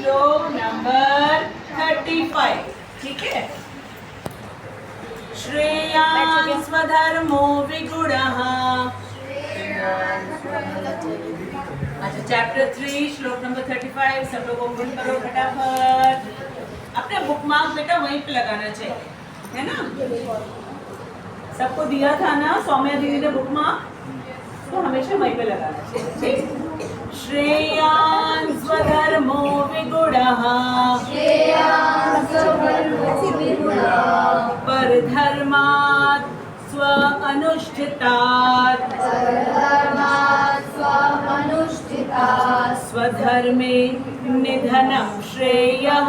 श्लोक नंबर 35, ठीक है। श्रेयान् स्वधर्मो विगुणः। अच्छा, चैप्टर 3 श्लोक नंबर 35 सब लोग ओपन करो फटाफट। अपने बुक मार्क बेटा वहीं पे लगाना चाहिए, है ना। सबको दिया था ना सौम्या दीदी ने बुक मार्क, तो हमेशा वहीं पे लगाना चाहिए, ठीक। श्रेयान् स्वधर्मो विगुणः परधर्मात् स्व अनुष्ठितात् स्वधर्मे निधनं श्रेयः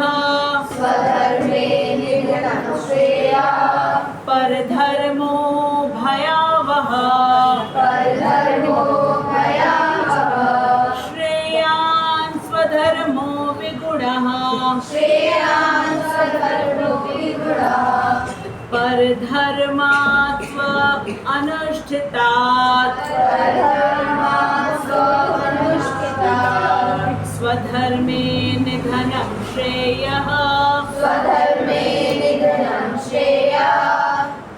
परधर्मो भयावहः श्रेयान् स्वधर्मो विगुणः परधर्मात् स्व अनुष्ठितात् स्वधर्मे निधनं श्रेयः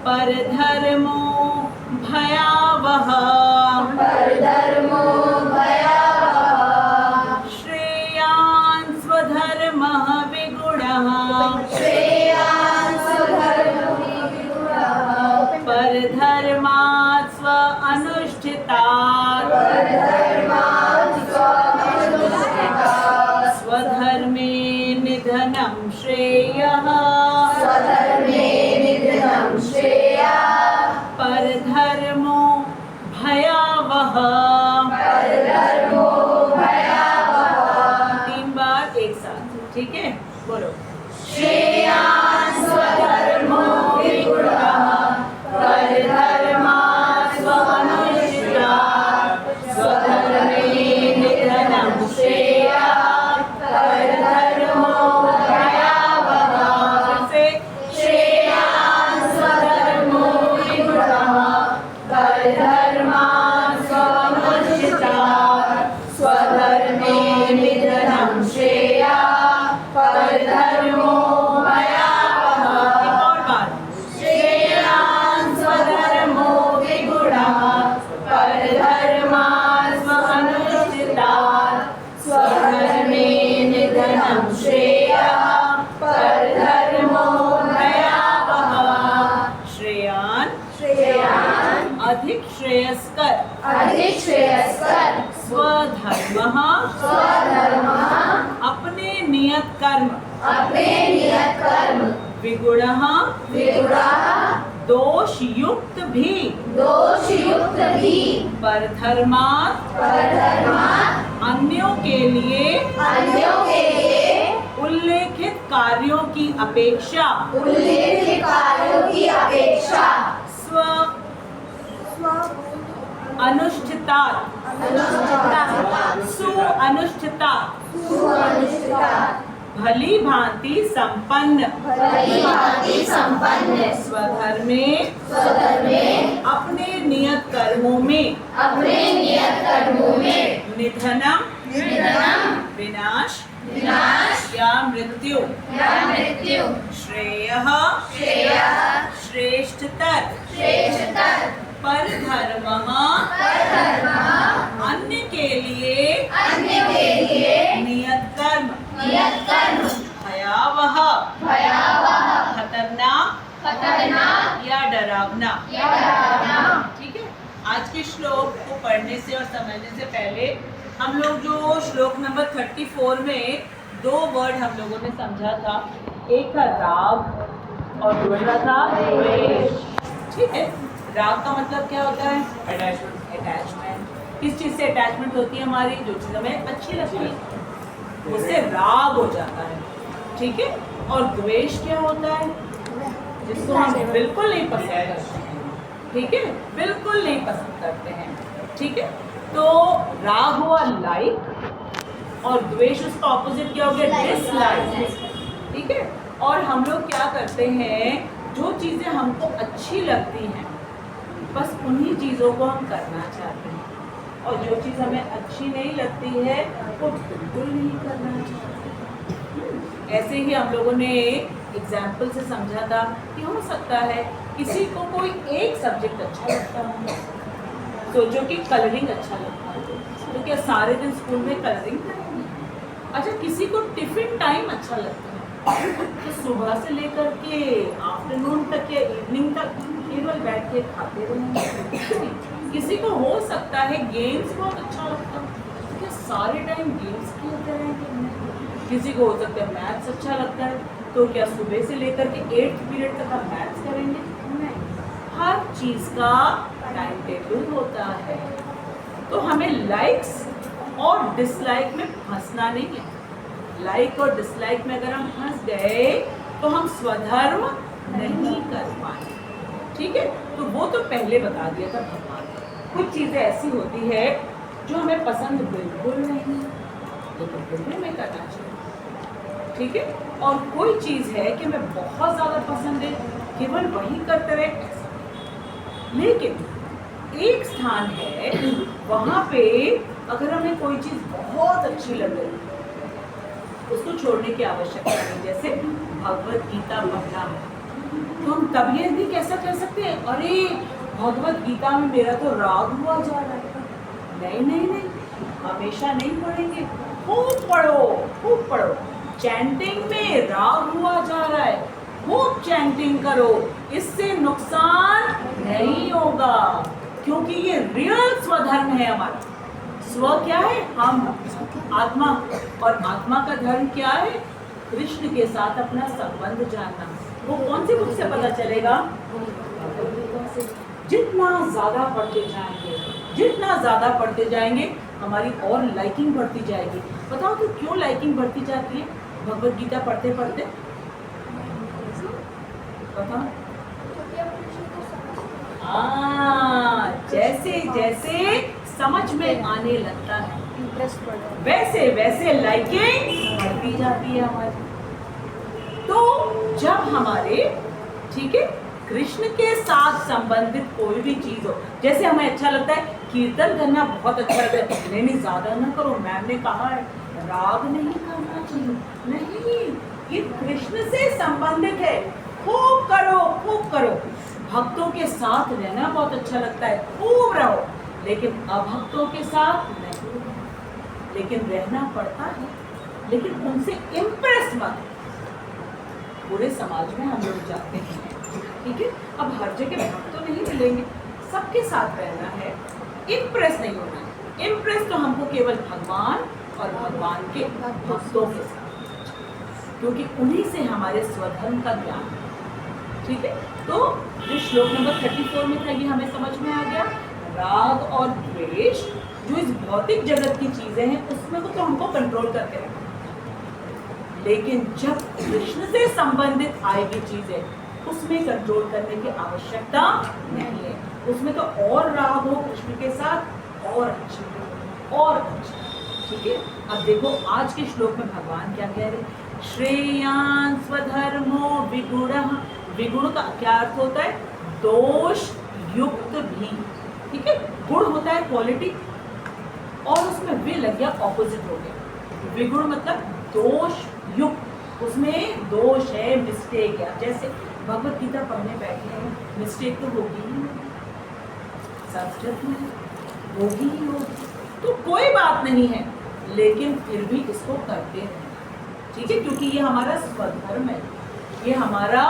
परधर्मो भयावहः श्रेयान् स्वधर्मः विगुणः परधर्मात् स्व अनुष्ठितात् स्वधर्मे निधनं श्रेयः परधर्मो भयावहः। 3 बार एक साथ, ठीक है, बोलो। श्रेयान् स्वधर्मो विगुणः परधर्मात् स्व अनुष्ठितात् स्वधर्मे निधनं श्रेयः परधर्मो भयावहः। श्रेयान् स्वधर्मो विगुणः परधर्मात् स्व अनुष्ठितात् स्वधर्मे निधनं श्रेयः परधर्मो भयावहः। एक और बार। श्रेयान् स्वधर्मो विगुणः परधर्मात् स्व अनुष्ठितात् स्वधर्मे निधनं श्रेयः परधर्मो भयावहः। श्रेयान् अधिक श्रेयस्कर स्वधर्मः अपने नियत कर्म विगुणः दोष युक्त भी परधर्मात् अन्यों के लिए उल्लेखित कार्यों की अपेक्षा स्व अनुष्ठितात् भली भांति संपन्न स्वधर्मे अपने नियत कर्मों में निधनम विनाश या मृत्यु श्रेयः श्रेष्ठतर परधर्मः अन्य के लिए नियत कर्म भयावह खतरनाक या डरावना। ठीक है, आज के श्लोक को पढ़ने से और समझने से पहले हम लोग जो श्लोक नंबर 34 में 2 वर्ड हम लोगों ने समझा था, एक था राग और दूसरा था द्वेष। ठीक है, राग का मतलब क्या होता है? अटैचमेंट। किस चीज़ से अटैचमेंट होती है हमारी? जो चीज़ हमें अच्छी लगती है उससे राग हो जाता है। ठीक है, और द्वेष क्या होता है? जिसको हम बिल्कुल नहीं पसंद करते हैं। ठीक है, बिल्कुल नहीं पसंद करते हैं। ठीक है, तो राग हुआ लाइक और द्वेष उसका ऑपोजिट क्या हो गया? डिसलाइक। ठीक है, और हम लोग क्या करते हैं, जो चीज़ें हमको अच्छी लगती हैं बस उन्हीं चीज़ों को हम करना चाहते हैं, और जो चीज़ हमें अच्छी नहीं लगती है वो बिल्कुल नहीं करना चाहते। ऐसे ही हम लोगों ने एग्जाम्पल से समझा था कि हो सकता है किसी को कोई एक सब्जेक्ट अच्छा लगता हो, सोचो कि कलरिंग अच्छा लगता है तो क्या सारे दिन स्कूल में कलरिंग करेंगे? अच्छा, किसी को टिफिन टाइम अच्छा लगता है तो सुबह से लेकर के आफ्टरनून तक या इवनिंग तक केवल बैठ के खाते रहेंगे। किसी को हो सकता है गेम्स बहुत अच्छा लगता है तो क्या सारे टाइम गेम्स खेलते रहेंगे? किसी को हो सकता है मैथ्स अच्छा लगता है तो क्या सुबह से लेकर के 8th पीरियड तक आप मैथ्स करेंगे? नहीं। हर चीज़ का टाइम टेबल होता है। तो हमें लाइक्स और डिसलाइक में फंसना नहीं है। लाइक और डिसलाइक में अगर हम फंस गए तो हम स्वधर्म नहीं कर पाए। ठीक है, तो वो तो पहले बता दिया था भगवान। कुछ चीज़ें ऐसी होती है जो हमें पसंद बिल्कुल नहीं, तो बिल्कुल हमें करना चाहिए। ठीक है, और कोई चीज़ है कि हमें बहुत ज़्यादा पसंद है, केवल वही करते रहे ऐसा नहीं। लेकिन एक स्थान है वहाँ पे अगर हमें कोई चीज़ बहुत अच्छी लग रही है उसको छोड़ने की आवश्यकता नहीं। जैसे भगवत गीता पढ़ना है तो हम तब ये नहीं कैसा कह सकते अरे भगवत गीता में मेरा तो राग हुआ जा रहा है। नहीं नहीं नहीं, हमेशा नहीं पढ़ेंगे, खूब पढ़ो खूब पढ़ो। चैंटिंग में राग हुआ जा रहा है, खूब चैंटिंग करो, इससे नुकसान नहीं होगा क्योंकि ये रियल स्वधर्म है हमारा। स्व क्या है? हम, आत्मा, और आत्मा का धर्म क्या है? कृष्ण के साथ अपना संबंध जानना। वो कौन सी बुक से पता चलेगा? जितना ज़्यादा पढ़ते जाएंगे, जितना ज़्यादा पढ़ते जाएंगे हमारी और लाइकिंग बढ़ती जाएगी। बताओ तो क्यों लाइकिंग बढ़ती जाती है भगवत गीता पढ़ते पढ़ते? बताओ। जैसे जैसे समझ में आने लगता है वैसे वैसे लाइकिंग बढ़ती जाती है हमारी। तो जब हमारे, ठीक है, कृष्ण के साथ संबंधित कोई भी चीज हो, जैसे हमें अच्छा लगता है कीर्तन करना, बहुत अच्छा लगता है, नहीं नहीं ज्यादा ना करो, मैम ने कहा है राग नहीं करना चाहिए। नहीं, ये कृष्ण से संबंधित है, खूब करो खूब करो। भक्तों के साथ रहना बहुत अच्छा लगता है, खूब रहो, लेकिन अभक्तों के साथ नहीं। लेकिन रहना पड़ता है, लेकिन उनसे इम्प्रेस मत। पूरे समाज में हम लोग जाते हैं, ठीक है, अब हर जगह भक्त तो नहीं मिलेंगे, सबके साथ रहना है, इम्प्रेस नहीं होना है। इम्प्रेस तो हमको केवल भगवान और भगवान के भक्तों के साथ, क्योंकि उन्हीं से हमारे स्वधर्म का ज्ञान है। ठीक है, तो जो श्लोक नंबर 34 में था ये हमें समझ में आ गया। राग और द्वेष जो इस भौतिक जगत की चीजें हैं उसमें को तो हमको कंट्रोल करके रखना, लेकिन जब कृष्ण से संबंधित आएगी चीजें उसमें कंट्रोल करने की आवश्यकता नहीं है। उसमें तो और राग हो कृष्ण के साथ और अच्छी और अच्छी। ठीक है, अब देखो आज के श्लोक में भगवान क्या कह रहे हैं? श्रेयान स्वधर्मो विगुणः। विगुण का क्या अर्थ होता है? दोष युक्त भी। ठीक है, गुण होता है क्वालिटी, और उसमें वे लग गया, ऑपोजिट हो गया। विगुण मतलब दोष युक्त, उसमें दोष है, मिस्टेक है। जैसे भगवत गीता पढ़ने बैठे हैं, मिस्टेक तो होगी ही, संस्कृत में होगी ही होगी, तो कोई बात नहीं है, लेकिन फिर भी इसको करते हैं। ठीक है, क्योंकि ये हमारा स्वधर्म है, ये हमारा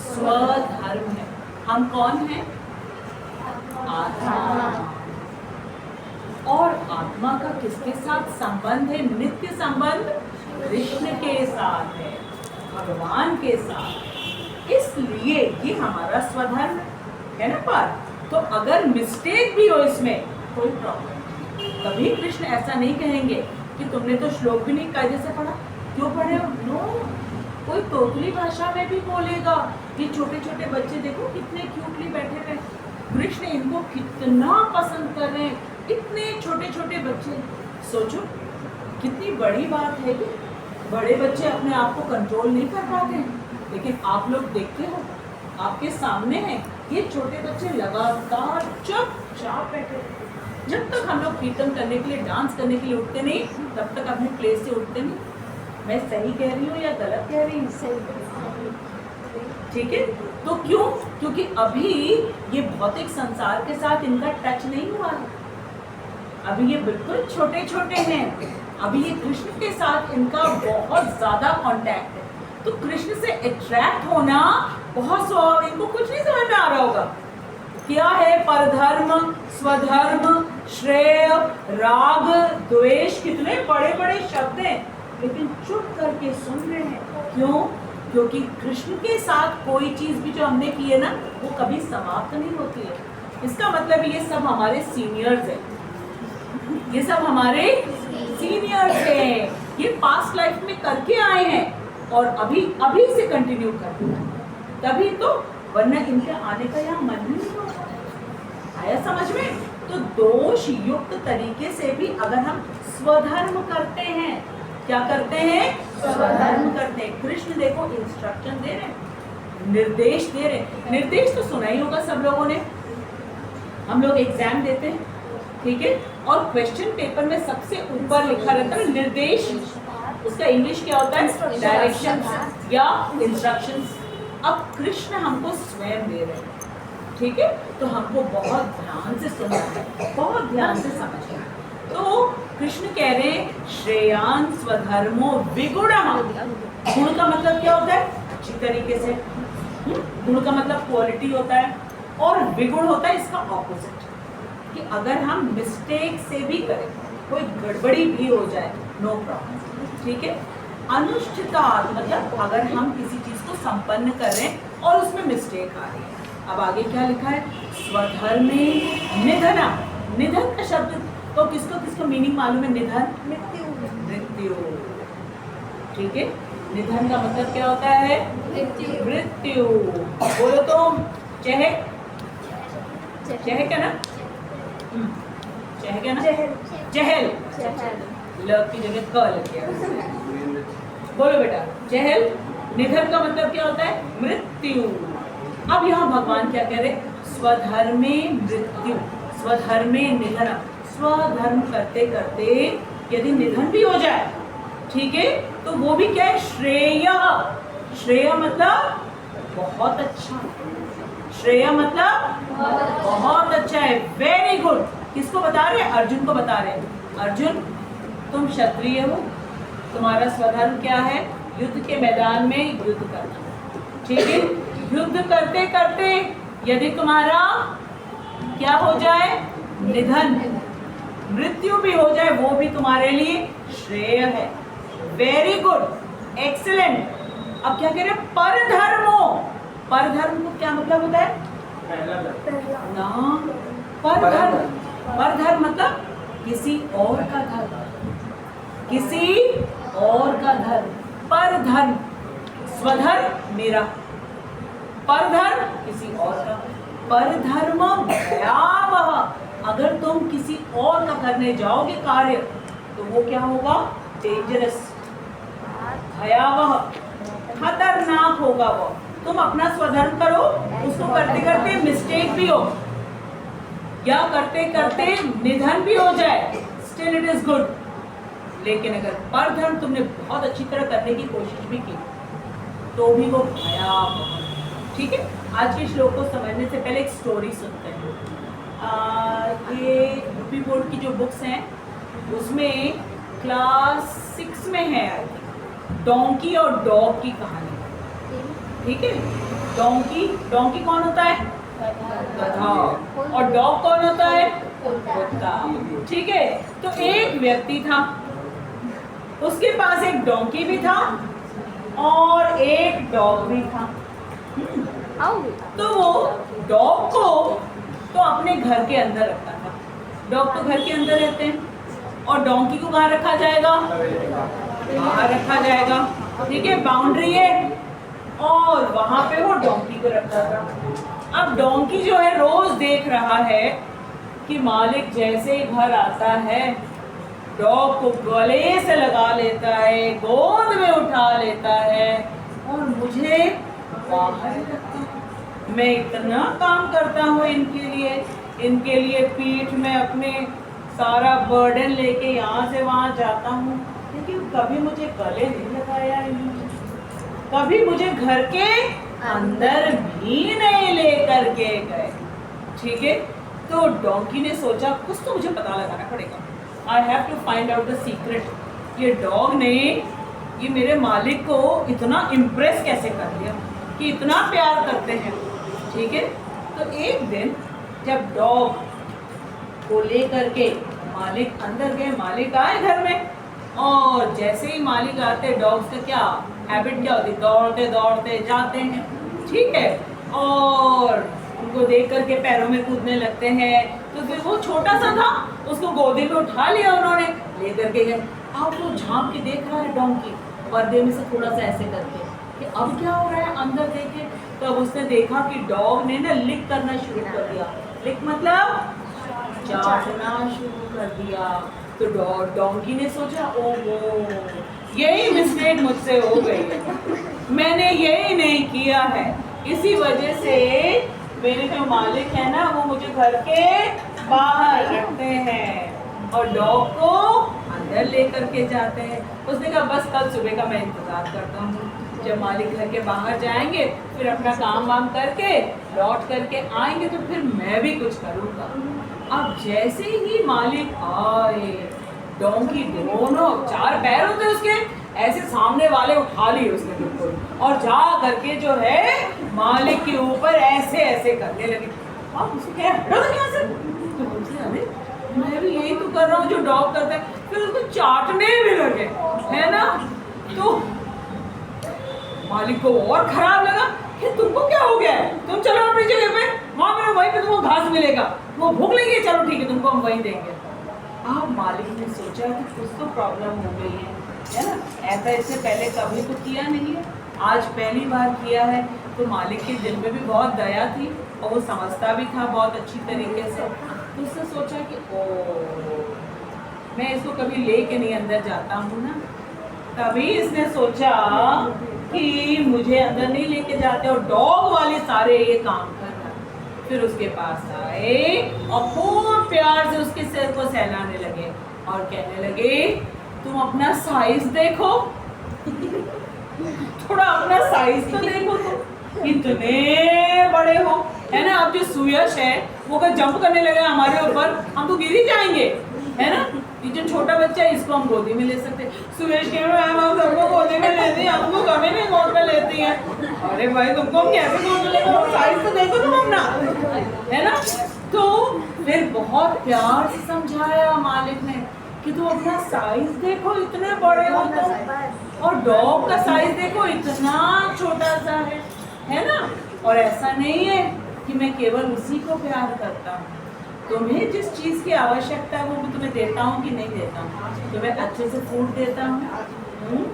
स्वधर्म है। हम कौन हैं? आत्मा। और आत्मा का किसके साथ संबंध है? नित्य संबंध कृष्ण के साथ है, भगवान के साथ। इसलिए ये हमारा स्वधर्म है ना। पर तो अगर मिस्टेक भी हो इसमें कोई प्रॉब्लम नहीं, कभी कृष्ण ऐसा नहीं कहेंगे कि तुमने तो श्लोक भी नहीं कायदे से पढ़ा, क्यों पढ़े हो? नो, कोई तोतली भाषा में भी बोलेगा। ये छोटे छोटे बच्चे देखो कितने क्यूटली बैठे हुए, कृष्ण इनको कितना पसंद कर रहे हैं, इतने छोटे छोटे बच्चे। सोचो कितनी बड़ी बात है कि बड़े बच्चे अपने आप को कंट्रोल नहीं कर पाते हैं, लेकिन आप लोग देखते हो आपके सामने हैं ये छोटे बच्चे लगातार चुपचाप बैठे। जब तक हम लोग कीर्तन करने के लिए, डांस करने के लिए उठते नहीं, तब तक अपने प्लेस से उठते नहीं। मैं सही कह रही हूँ या गलत कह रही हूँ? ठीक है, तो क्यों? क्योंकि अभी ये भौतिक संसार के साथ इनका टच नहीं हुआ है, अभी ये बिल्कुल छोटे छोटे हैं, अभी ये कृष्ण के साथ इनका बहुत ज्यादा कांटेक्ट है। तो कृष्ण से अट्रैक्ट होना बहुत स्वाभाविक, इनको कुछ नहीं समझ में आ रहा होगा क्या है परधर्म, स्वधर्म, श्रेय, राग, द्वेष, कितने बड़े बड़े शब्द हैं, लेकिन चुप करके सुन रहे हैं। क्यों? क्योंकि कृष्ण के साथ कोई चीज भी जो हमने की है ना, वो कभी समाप्त नहीं होती है। इसका मतलब ये सब हमारे सीनियर्स हैं, ये सब हमारे सीनियर्स हैं, ये पास्ट लाइफ में करके आए हैं और अभी से कंटिन्यू करते हैं, तभी तो, वरना इनके आने का यहाँ मन ही नहीं होता। आया समझ में? तो दोष युक्त तरीके से भी अगर हम स्वधर्म करते हैं, क्या करते हैं? स्वधर्म करते हैं। कृष्ण देखो इंस्ट्रक्शन दे रहे हैं, निर्देश दे रहे हैं। निर्देश तो सुना ही होगा सब लोगों ने, हम लोग एग्जाम देते हैं, ठीक है, और क्वेश्चन पेपर में सबसे ऊपर लिखा रहता है निर्देश, उसका इंग्लिश क्या होता है? डायरेक्शंस या इंस्ट्रक्शंस। अब कृष्ण हमको स्वयं दे रहे हैं, ठीक है, तो हमको बहुत ध्यान से सुनना है, बहुत ध्यान से समझना है। तो कृष्ण कह रहे हैं श्रेयान स्वधर्मो विगुणः। गुण का मतलब क्या होता है? अच्छी तरीके से, गुण का मतलब क्वालिटी होता है, और विगुण होता है इसका ऑपोजिट, कि अगर हम मिस्टेक से भी करें, कोई गड़बड़ी भी हो जाए, नो प्रॉब्लम, ठीक है। अनुष्ठिता मतलब अगर हम किसी चीज को संपन्न कर रहे हैं और उसमें मिस्टेक आ रही है। अब आगे क्या लिखा है? स्वधर्मे निधना। निधन का शब्द तो किसको मीनिंग मालूम है? निधन, मृत्यु, मृत्यु, ठीक है। निधन का मतलब क्या होता है? मृत्यु। बोलो तो चह क्या ना? चह क्या ना? चहल, ल की जगह क लग गया। बोलो बेटा, चहल। निधन का मतलब क्या होता है? मृत्यु। अब यहाँ भगवान क्या कह रहे? स्वधर्मे मृत्यु, स्वधर्मे निधन। स्वधर्म करते करते यदि निधन भी हो जाए, ठीक है, तो वो भी क्या है? श्रेय। श्रेय मतलब बहुत अच्छा, श्रेय मतलब बहुत अच्छा है, वेरी गुड। किसको बता रहे हैं? अर्जुन को बता रहे हैं। अर्जुन, तुम क्षत्रिय हो, तुम्हारा स्वधर्म क्या है? युद्ध के मैदान में युद्ध करना, ठीक है। युद्ध करते करते यदि तुम्हारा क्या हो जाए? निधन, मृत्यु भी हो जाए, वो भी तुम्हारे लिए श्रेय है। Very good, excellent. अब क्या कह रहे हैं? परधर्मो। परधर्म को क्या मतलब होता है? ना, परधर्म, परधर्म मतलब किसी और का धर्म, किसी और का धर्म। परधर्म, स्वधर्म मेरा, परधर्म किसी और का। परधर्म भयावह, अगर तुम किसी और का करने जाओगे कार्य तो वो क्या होगा? डेंजरस, भयावह, खतरनाक होगा वो। तुम अपना स्वधर्म करो, उसको करते करते मिस्टेक भी हो या करते करते निधन भी हो जाए, स्टिल इट इज गुड। लेकिन अगर परधर्म तुमने बहुत अच्छी तरह करने की कोशिश भी की तो भी वो भयावह, ठीक है। आज के श्लोक को समझने से पहले एक स्टोरी सुनते हैं। ये यूपी बोर्ड की जो बुक्स हैं उसमें क्लास 6 में है डोंकी और डॉग की कहानी, ठीक है। डोंकी, डोंकी कौन होता है? गधा। और डॉग कौन होता है? कुत्ता, ठीक है। तो एक व्यक्ति था, उसके पास एक डोंकी भी था और एक डॉग भी था। तो वो डॉग को तो अपने घर के अंदर रखता था। डॉग तो घर के अंदर रहते हैं और डोंकी को कहाँ रखा जाएगा? बाहर रखा जाएगा, ठीक है, बाउंड्री है और वहां पे वो डोंकी को रखता था। अब डोंकी जो है रोज देख रहा है कि मालिक जैसे ही घर आता है डॉग को गले से लगा लेता है, गोद में उठा लेता है और मुझे बाहर रखता है। मैं इतना काम करता हूँ इनके लिए पीठ में अपने सारा बर्डन लेके यहाँ से वहाँ जाता हूँ, लेकिन कभी मुझे गले नहीं कभी मुझे घर के अंदर भी नहीं लेकर के गए। ठीक है, तो डोंकी ने सोचा कुछ तो मुझे पता लगाना पड़ेगा। I have to find out the secret. ये डॉग ने ये मेरे मालिक को इतना इम्प्रेस कैसे कर लिया कि इतना प्यार करते हैं। ठीक है, तो एक दिन जब डॉग को लेकर के मालिक अंदर गए, मालिक आए घर में, और जैसे ही मालिक आते डॉग्स का क्या हैबिट क्या होती, दौड़ते दौड़ते जाते हैं। ठीक है, और उनको देख करके पैरों में कूदने लगते हैं। तो फिर वो छोटा सा था, उसको गोदी में उठा लिया उन्होंने, ले करके गए। अब वो झांक के देख रहा है डोंकी पर्दे में से थोड़ा सा ऐसे करके कि अब क्या हो रहा है, अंदर देखे। तो अब उसने देखा कि डॉग ने ना लिक करना शुरू कर दिया। लिक मतलब चाटना शुरू कर दिया। तो डोंकी ने सोचा ओहो, यही मिस्टेक मुझसे हो गई है, मैंने यही नहीं किया है, इसी वजह से मेरे जो मालिक है ना वो मुझे घर के बाहर रखते हैं और डॉग को अंदर लेकर के जाते हैं। उसने कहा बस कल सुबह का मैं इंतजार करता हूँ, जब मालिक घर के बाहर जाएंगे फिर अपना काम वाम करके लौट करके आएंगे तो फिर मैं भी कुछ करूँगा। अब जैसे ही मालिक आए, डोंकी दोनों चार पैर होते उसके ऐसे सामने वाले उठा लिए उसने बिल्कुल, और जा करके जो है मालिक के ऊपर ऐसे ऐसे करने लगे। अब उसे क्या हटो यहाँ से, तो बोलते अरे मैं भी यही तो कर रहा हूँ जो डॉग करता है। फिर उसको चाटने भी लगे, है ना। तो मालिक को और खराब लगा कि तुमको क्या हो गया है, तुम चलो अपनी जगह पे, वहाँ पे वहीं पे तुमको घास मिलेगा, वो भूख लगी है, चलो ठीक है तुमको हम वहीं देंगे। अब मालिक ने सोचा कि कुछ तो प्रॉब्लम हो गई है ना, ऐसा इससे पहले कभी तो किया नहीं है, आज पहली बार किया है। तो मालिक के दिल में भी बहुत दया थी और वो समझता भी था बहुत अच्छी तरीके से। तो उसने सोचा कि ओ मैं इसको कभी ले के नहीं अंदर जाता हूँ ना, तभी इसने सोचा कि मुझे अंदर नहीं लेके जाते और डॉग वाले सारे ये काम करना। फिर उसके पास आए और खूब प्यार से उसके सिर को सहलाने लगे और कहने लगे तुम अपना साइज देखो, थोड़ा अपना साइज तो देखो, तुम इतने बड़े हो, है ना। अब जो सुयश है वो अगर जंप करने लगा हमारे ऊपर हम तो गिर ही जाएंगे, है ना। ये जो छोटा बच्चा है इसको हम गोदी में ले सकते हैं। सुयश कह रहे हैं हम सबको गोदी में लेती हैं, हमको कभी नहीं गोद में लेती हैं। अरे भाई तुमको हम कैसे गोद में लेंगे, साइज तो देखो तुम अपना, है ना। तो फिर बहुत प्यार से समझाया मालिक ने कि तुम अपना साइज देखो, इतने बड़े हो तुम, और डॉग का साइज देखो इतना छोटा सा है ना। और ऐसा नहीं है कि मैं केवल उसी को प्यार करता हूँ, तुम्हें जिस चीज़ की आवश्यकता है वो मैं तुम्हें देता हूँ कि नहीं देता हूँ। तुम्हें अच्छे से फूड देता हूँ,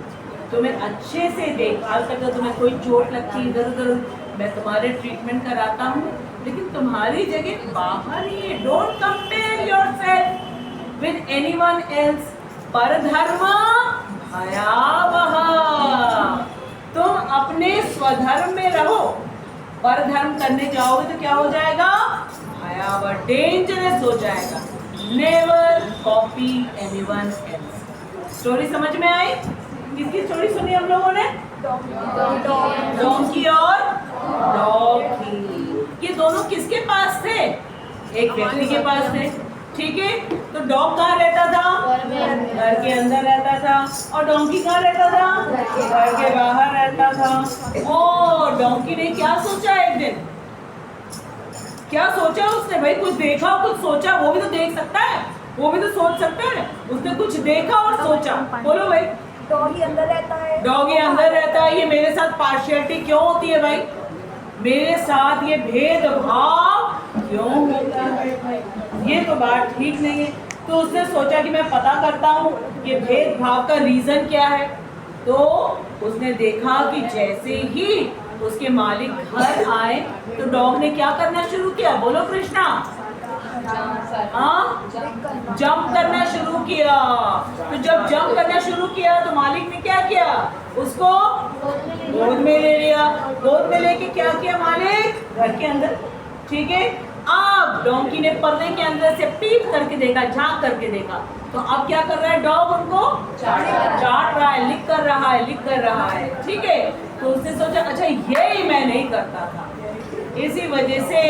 तुम्हें अच्छे से देखभाल करता, तुम्हें कोई चोट लगती है इधर उधर मैं तुम्हारे ट्रीटमेंट कराता हूँ, लेकिन तुम्हारी जगह बाहर ही। Don't compare yourself with anyone else, परधर्म भयावह। तुम अपने स्वधर्म में रहो, परधर्म करने जाओगे तो क्या हो जाएगा, भयावह, डेंजरस हो जाएगा। Never copy anyone else. Story समझ में आई? किसकी स्टोरी सुनी हम लोगों ने? डोंकी और डॉग की। ये दोनों किसके पास थे? एक व्यक्ति के पास थे, ठीक है। तो डॉग कहाँ रहता था? घर के अंदर रहता था। और डोंकी कहाँ रहता था? घर के बाहर रहता था। और डोंकी ने क्या सोचा एक दिन, क्या सोचा उसने? भाई कुछ देखा कुछ सोचा, वो भी तो देख सकता है, वो भी तो सोच सकता है। उसने कुछ देखा और सोचा। बोलो भाई। डॉगी अंदर रहता है, डॉगी अंदर रहता है, ये मेरे साथ पार्शियलिटी क्यों होती है भाई? मेरे साथ ये भेदभाव क्यों होता है? ये तो बात ठीक नहीं है। तो उसने सोचा कि मैं पता करता हूँ कि भेदभाव का रीजन क्या है। तो उसने देखा कि जैसे ही उसके मालिक घर आए तो डॉग ने क्या करना शुरू किया? बोलो कृष्णा। हाँ, जंप करना शुरू किया। तो जब जंप करना शुरू किया तो मालिक ने क्या किया? उसको गोद में ले लिया। गोद में लेके क्या किया मालिक? घर के अंदर, ठीक है। अब डोंकी ने पर्दे के अंदर से पीप करके देखा, झांक करके देखा, तो अब क्या कर रहा है डॉग? उनको चाट रहा है, लिक कर रहा है, ठीक है। तो उसने सोचा अच्छा ये मैं नहीं करता था, इसी वजह से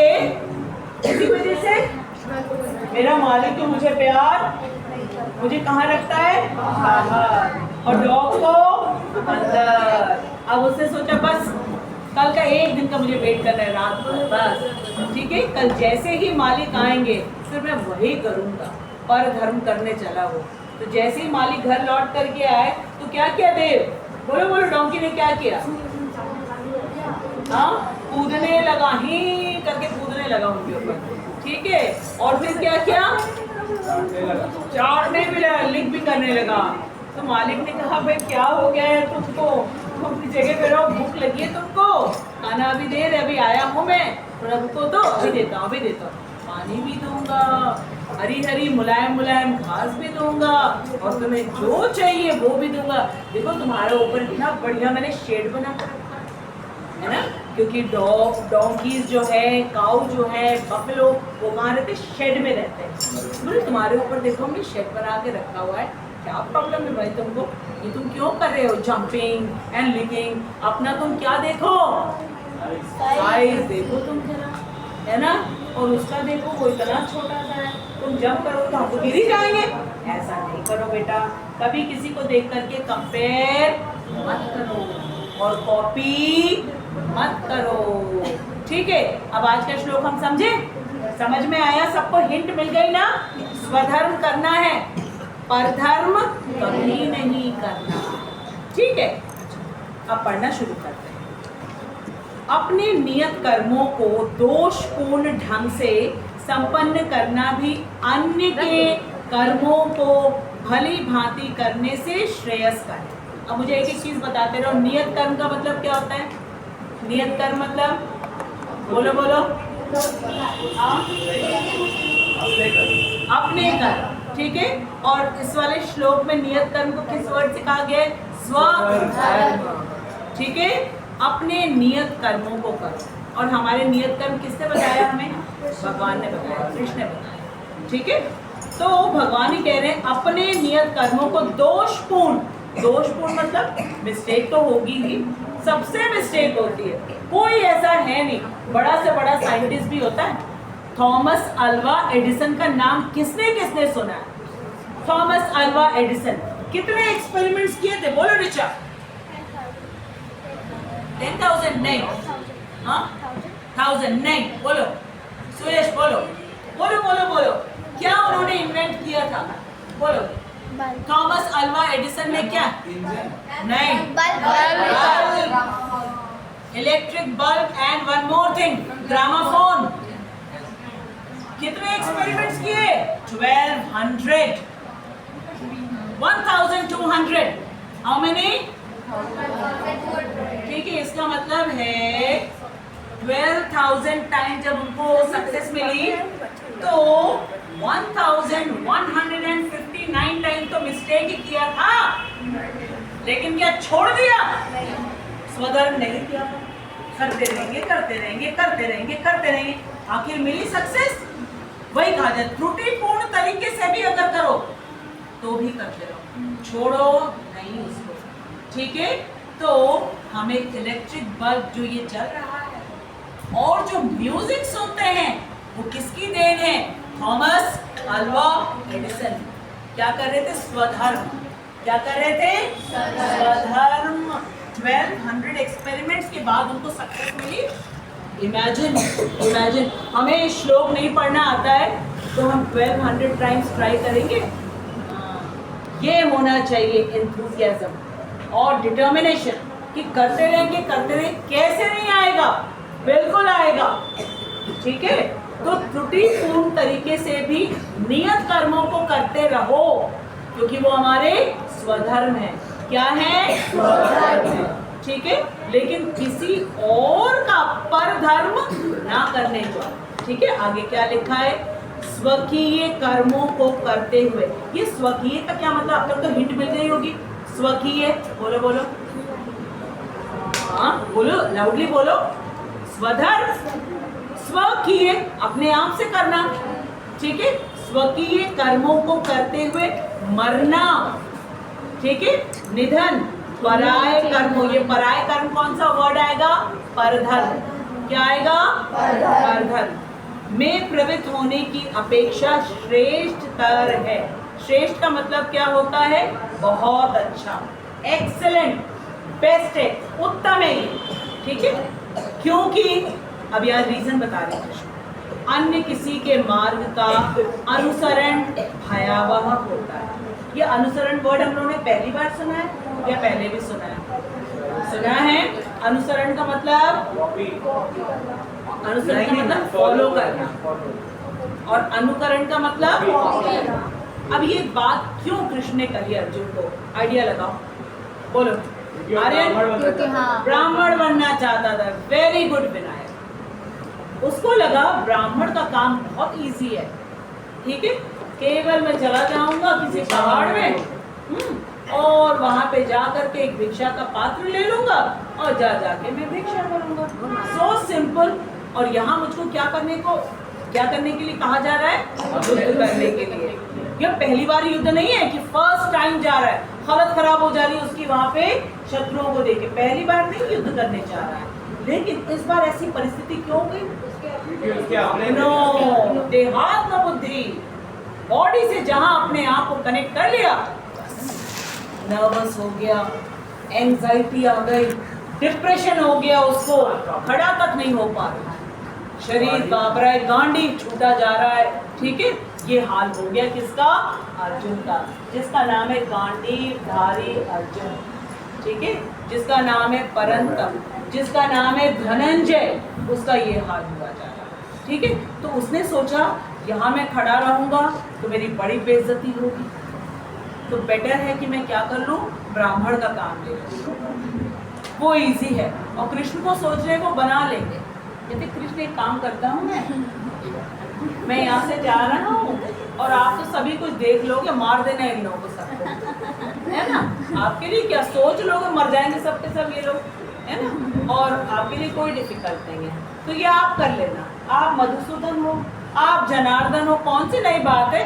मेरा मालिक तो मुझे प्यार, मुझे कहाँ रखता है? बाहर, और डॉग को अंदर। अब उसने सोचा बस कल का एक दिन का मुझे वेट करना है, रात भर बस, ठीक है। कल जैसे ही मालिक आएंगे फिर मैं वही करूँगा, पर धर्म करने चला वो। तो जैसे ही मालिक घर लौट करके आए तो क्या किया देव? बोलो डोंकी ने क्या किया? हाँ, कूदने लगा, ही करके कूदने लगा उनके ऊपर, ठीक है। और फिर क्या किया? चाटने भी लगा, लिक भी करने लगा। तो मालिक ने कहा भाई क्या हो गया है तुमको? तुम अपनी जगह पे रहो, भूख लगी है तुमको? खाना अभी दे रहे, अभी आया हूँ मैं, थोड़ा रुको तो अभी देता हूँ। पानी भी दूंगा, हरी हरी मुलायम घास भी दूंगा, और तुम्हें जो चाहिए वो भी दूंगा। देखो तुम्हारे ऊपर इतना बढ़िया मैंने शेड बना कर रखा है ना, क्योंकि डोंकीज जो है, काऊ जो है, बफलो, वो कहाँ रहते? शेड में रहते हैं। बोले तुम्हारे ऊपर देखो हमने शेड बना के रखा हुआ है, क्या प्रॉब्लम है भाई तुमको? ये तुम क्यों कर रहे हो जंपिंग एंड लिकिंग? अपना तुम क्या देखो, साइज देखो तुम जरा, है ना। और उसका देखो वो इतना छोटा सा है, तुम जंप करो तो हमको गिर ही जाएंगे। ऐसा नहीं करो बेटा, कभी किसी को देख करके कंपेयर मत करो और कॉपी मत करो, ठीक है। अब आज का श्लोक हम समझे, समझ में आया? सबको हिंट मिल गई ना? स्वधर्म करना है, परधर्म कभी नहीं करना, ठीक है। अब पढ़ना शुरू करते हैं। अपने नियत कर्मों को दोषपूर्ण ढंग से संपन्न करना भी अन्य के कर्मों को भली भांति करने से श्रेयस्कर है। अब मुझे एक चीज बताते रहो, नियत कर्म का मतलब क्या होता है? नियत कर्म मतलब बोलो अपने कर्म, ठीक है। और इस वाले श्लोक में नियत कर्म को किस वर्ड से कहा गया है? स्वधर्म, ठीक है। अपने नियत कर्मों को करो, और हमारे नियत कर्म किसने बताया हमें? भगवान ने बताया, कृष्ण ने बताया, ठीक है। तो भगवान ही कह रहे हैं अपने नियत कर्मों को दोषपूर्ण मतलब मिस्टेक तो होगी ही, सबसे मिस्टेक होती है, कोई ऐसा है नहीं, बड़ा से बड़ा साइंटिस्ट भी होता है। थॉमस अल्वा एडिसन का नाम किसने सुना है? थॉमस अल्वा एडिसन कितने एक्सपेरिमेंट्स किए थे? बोलो रिचा। 10,000 नहीं, हाँ 1000 नहीं, बोलो सुरेश, बोलो क्या उन्होंने इन्वेंट किया था? बोलो। थॉमस अल्वा एडिसन ने क्या? नहीं, electric bulb and one more thing, gramophone. कितने एक्सपेरिमेंट्स किए? 1200, 1200, हाउ मेनी? ठीक है, इसका मतलब है 12,000 टाइम जब उनको सक्सेस मिली तो 1159 टाइम तो मिस्टेक ही किया था, लेकिन क्या छोड़ दिया? स्वधर्म नहीं किया, करते रहेंगे, आखिर मिली सक्सेस। वही कहा जाए त्रुटिपूर्ण तरीके से भी अगर करो तो भी करते रहो, छोड़ो नहीं उसको, ठीक है। तो हमें इलेक्ट्रिक बल्ब जो ये जल रहा है और जो म्यूजिक सुनते हैं वो किसकी देन है? Thomas Alva Edison. क्या कर रहे थे? स्वधर्म। क्या कर रहे थे? स्वधर्म। 1200 एक्सपेरिमेंट्स के बाद उनको सक्सेस मिली। इमेजिन हमें श्लोक नहीं पढ़ना आता है तो हम 1200 टाइम्स ट्राई करेंगे। ये होना चाहिए एंथुसियाज्म और डिटर्मिनेशन कि करते रहेंगे। कैसे नहीं आएगा? बिल्कुल आएगा, ठीक है। तो त्रुटिपूर्ण तरीके से भी नियत कर्मों को करते रहो, क्योंकि वो हमारे स्वधर्म है। क्या है? स्वधर्म है, ठीक है। लेकिन किसी और का परधर्म ना करने को, ठीक है। आगे क्या लिखा है? स्वकीय कर्मों को करते हुए। ये स्वकीय का क्या मतलब? अब तक तो हिंट मिल गई होगी। स्वकीय, बोलो हाँ बोलो, लाउडली बोलो। स्वधर्म, स्वकीय अपने आप से करना, ठीक है, स्वकीय कर्मों को करते हुए मरना, ठीक है। निधन पराय कर्मों, ये पराय कर्म कौन सा वर्ड आएगा? परधर्म। क्या आएगा? परधर्म में प्रवृत्त होने की अपेक्षा श्रेष्ठतर है। श्रेष्ठ का मतलब क्या होता है? बहुत अच्छा, एक्सेलेंट, बेस्ट है, उत्तम है, ठीक है। क्योंकि अब यार रीजन बता रहे कृष्ण, अन्य किसी के मार्ग का अनुसरण भयावह होता है। ये अनुसरण वर्ड हम लोगों ने पहली बार सुना है या पहले भी सुना है? सुना है। अनुसरण का मतलब, अनुसरण का मतलब फॉलो करना, और अनुकरण का मतलब। अब ये बात क्यों कृष्ण ने कही अर्जुन को? आइडिया लगाओ, बोलो। आर्यन ब्राह्मण बनना चाहता था, वेरी गुड विनायक। उसको लगा ब्राह्मण का काम बहुत इजी है, ठीक है, केवल मैं चला जाऊंगा किसी पहाड़ में और वहां पे जा करके एक भिक्षा का पात्र ले लूंगा और जा जाके मैं भिक्षा करूंगा। So simple. और यहाँ मुझको क्या करने के लिए कहा जा रहा है? युद्ध करने के लिए। यह पहली बार युद्ध नहीं है कि फर्स्ट टाइम जा रहा है, हालत खराब हो जा रही है उसकी वहां पे शत्रुओं को देखे, पहली बार नहीं युद्ध करने जा रहा है। लेकिन इस बार ऐसी परिस्थिति क्यों गई? नो, देहात न बुद्धि, बॉडी से जहां अपने आप को कनेक्ट कर लिया, नर्वस हो गया, एंजाइटी आ गई, डिप्रेशन हो गया, उसको खड़ा तक नहीं हो पा रहा, शरीर कांप रहा है, गांडी छूटा जा रहा है, ठीक है। ये हाल हो गया किसका? अर्जुन का, जिसका नाम है गांडीवधारी अर्जुन, ठीक है, जिसका नाम है परंतप, जिसका नाम है धनंजय, उसका ये हाल हुआ जा रहा है, ठीक है। तो उसने सोचा यहाँ मैं खड़ा रहूंगा तो मेरी बड़ी बेइज्जती होगी, तो बेटर है कि मैं क्या कर लूँ, ब्राह्मण का काम ले लूँ, वो इजी है। और कृष्ण को सोच रहे वो बना लेंगे। कहते कृष्ण एक काम करता हूँ मैं यहाँ से जा रहा हूँ और आप तो सभी कुछ देख लोगे, मार देना इन लोगों को सबको, है ना। आपके लिए क्या सोच लोगे, मर जाएंगे सब के सब ये लोग, है ना। और आपके लिए कोई डिफिकल्ट नहीं है, तो ये आप कर लेना। आप मधुसूदन हो, आप जनार्दन हो, कौन सी नई बात है?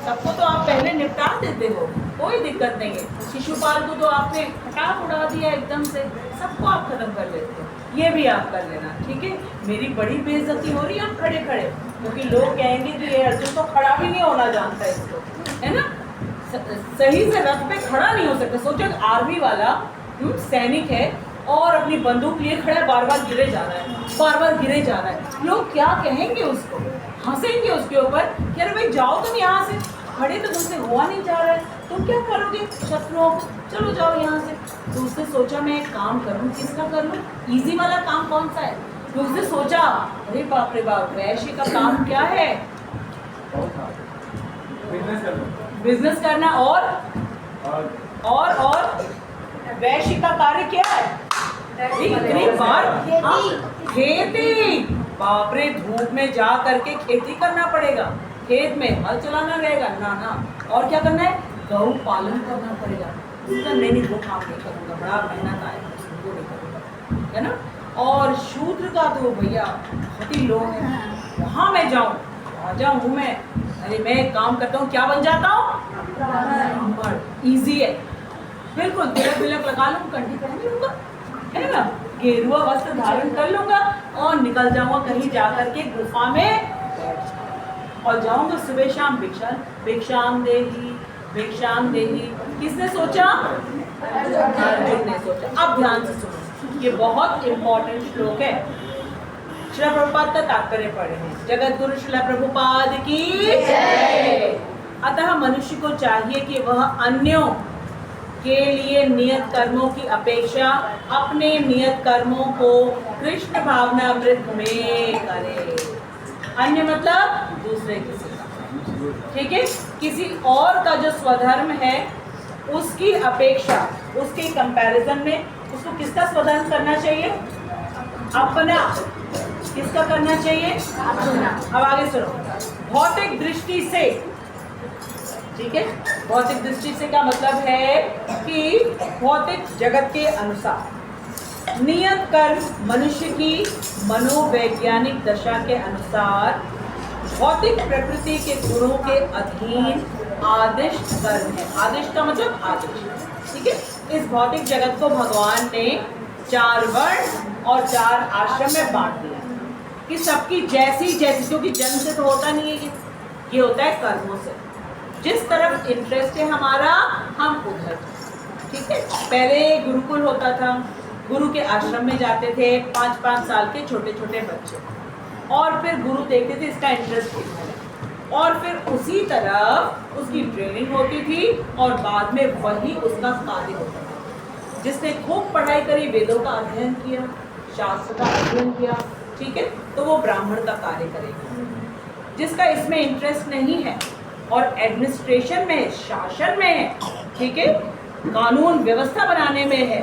सबको तो आप पहले निपटा देते हो, कोई दिक्कत नहीं है। शिशुपाल को तो आपने फटाक उड़ा दिया एकदम से, सबको आप खत्म कर लेते हो, ये भी आप कर लेना, ठीक है। मेरी बड़ी बेइज्जती हो रही है खड़े खड़े, क्योंकि लोग कहेंगे कि ये अर्जुन तो खड़ा भी नहीं होना जानता है इसको, है ना, सही से रथ पे खड़ा नहीं हो सकता। सोचो आर्मी वाला सैनिक है और अपनी बंदूक लिए खड़ा है, बार बार गिरे जा रहा है, बार बार गिरे जा रहा है, लोग क्या कहेंगे उसको? हंसेंगे उसके ऊपर कि अरे भाई जाओ तुम यहाँ से, खड़े तो तुमसे हुआ नहीं जा रहा है, तुम क्या करोगे शत्रुओं को, चलो जाओ यहाँ से। तो उसने सोचा मैं एक काम करूँ, किसका कर लूँ, इजी वाला काम कौन सा है? तो उसने सोचा अरे बाप रे बाप, वैश्य का काम क्या है? बिजनेस करना। और वैश्य का कार्य क्या है? इतनी बार खेती, बाप रे, धूप में जा करके खेती करना पड़ेगा, खेत में हल चलाना रहेगा ना, और क्या करना है? गौ पालन करना पड़ेगा। नहीं वो काम नहीं करूँगा, बड़ा मेहनत आएगा, वो नहीं करूँगा, है ना। और शूद्र का तो भैया बहुत ही लोग हैं, वहाँ मैं जाऊँ, राजा हूँ मैं, अरे मैं एक काम करता हूँ, क्या बन जाता हूँ? ब्राह्मण। ईजी है बिल्कुल, तिलक विलक लगा लूँ, कंठी पहन लूँगा, है ना, गेरुआ वस्त्र धारण कर लूँगा और निकल जाऊँगा कहीं जाकर के गुफा में और जाऊँगा सुबह शाम भिक्षाम देही। किसने सोचा? अर्जुन ने सोचा। अब ध्यान से सुनो, ये बहुत इंपॉर्टेंट श्लोक है। श्रील प्रभुपाद का तात्पर्य पढ़े हैं, जगत गुरु श्रील प्रभुपाद की जय। अतः मनुष्य को चाहिए कि वह अन्यों के लिए नियत कर्मों की अपेक्षा अपने नियत कर्मों को कृष्ण भावनामृत में करे। अन्य मतलब दूसरे किसी का, ठीक है, किसी और का जो स्वधर्म है उसकी अपेक्षा, उसके कंपैरिजन में उसको किसका स्वधर्म करना चाहिए? अपना। किसका करना चाहिए? अपना। अब आगे सुनो, भौतिक दृष्टि से, ठीक है, भौतिक दृष्टि से का मतलब है कि भौतिक जगत के अनुसार नियत कर्म मनुष्य की मनोवैज्ञानिक दशा के अनुसार भौतिक प्रकृति के गुणों के अधीन आदिष्ट कर्म है। आदिष्ट का मतलब आदिष्ट, ठीक है। इस भौतिक जगत को भगवान ने 4 वर्ण और 4 आश्रम में बांट दिया कि सबकी जैसी जैसी, क्योंकि जन्म से तो होता नहीं है, ये होता है कर्मों से। जिस तरफ इंटरेस्ट है हमारा हम उधर, ठीक है। पहले गुरुकुल होता था, गुरु के आश्रम में जाते थे 5-5 साल के छोटे छोटे बच्चे, और फिर गुरु देखते थे इसका इंटरेस्ट कितना है, और फिर उसी तरफ उसकी ट्रेनिंग होती थी और बाद में वही उसका कार्य होता था। जिसने खूब पढ़ाई करी, वेदों का अध्ययन किया, शास्त्र का अध्ययन किया, ठीक है, तो वो ब्राह्मण का कार्य करेगा। जिसका इसमें इंटरेस्ट नहीं है और एडमिनिस्ट्रेशन में है, शासन में है, ठीक है, कानून व्यवस्था बनाने में है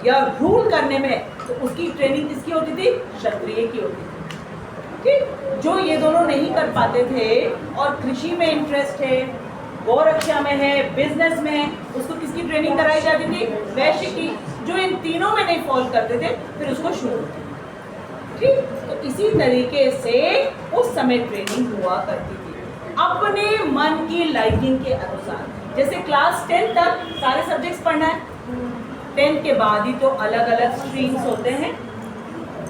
या रूल करने में है, तो उसकी ट्रेनिंग किसकी होती थी? क्षत्रिय की होती थी, ठीक। जो ये दोनों नहीं कर पाते थे और कृषि में इंटरेस्ट है, गौरक्षा में है, बिजनेस में है, उसको किसकी ट्रेनिंग कराई जाती थी? वैश्य की। जो इन तीनों में नहीं फॉल करते थे फिर उसको शूद्र, ठीक। तो इसी तरीके से उस समय ट्रेनिंग हुआ करती थी अपने मन की लाइकिंग के अनुसार। जैसे क्लास 10 तक सारे सब्जेक्ट्स पढ़ना है, 10 के बाद ही तो अलग अलग स्ट्रीम्स होते हैं।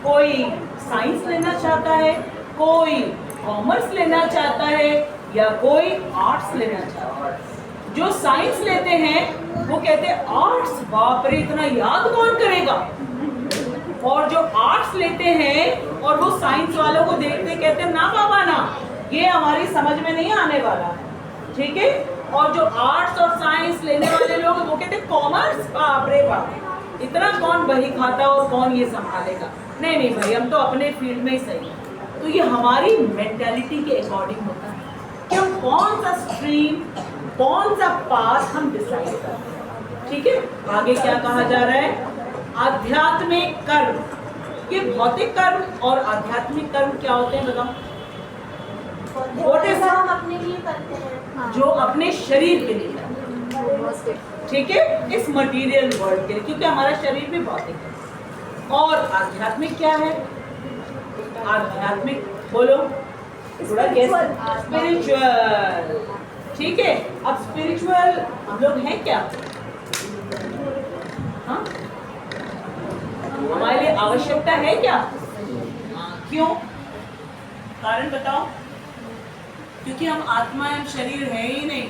कोई साइंस लेना चाहता है, कोई कॉमर्स लेना चाहता है, या कोई आर्ट्स लेना चाहता है। जो साइंस लेते हैं वो कहते हैं आर्ट्स, बाप रे इतना याद कौन करेगा। और जो आर्ट्स लेते हैं और वो साइंस वालों को देखते कहते हैं ना बाबा ना, ये हमारी समझ में नहीं आने वाला है, ठीक है। और जो आर्ट्स और साइंस लेने वाले लोग वो कहते हैं कॉमर्स, बाप रे बाप इतना कौन बही खाता और कौन ये संभालेगा। नहीं नहीं भाई, हम तो अपने फील्ड में ही सही है। तो ये हमारी मेंटालिटी के अकॉर्डिंग होता है कि हम कौन सा स्ट्रीम, कौन सा पाथ हम डिसाइड करते हैं, ठीक है। आगे क्या कहा जा रहा है? आध्यात्मिक कर्म। ये भौतिक कर्म और आध्यात्मिक कर्म क्या होते हैं बताओ? हम अपने लिए करते हैं, जो अपने शरीर के लिए करते हैं, ठीक है, इस मटेरियल वर्ल्ड के लिए, क्योंकि हमारा शरीर भी भौतिक है। और आध्यात्मिक क्या है? आध्यात्मिक बोलो थोड़ा गेस। स्पिरिचुअल, ठीक है। अब स्पिरिचुअल हम लोग हैं क्या? हाँ, हमारे लिए आवश्यकता है क्या? क्यों? कारण बताओ। क्योंकि हम आत्मा एवं शरीर है ही नहीं।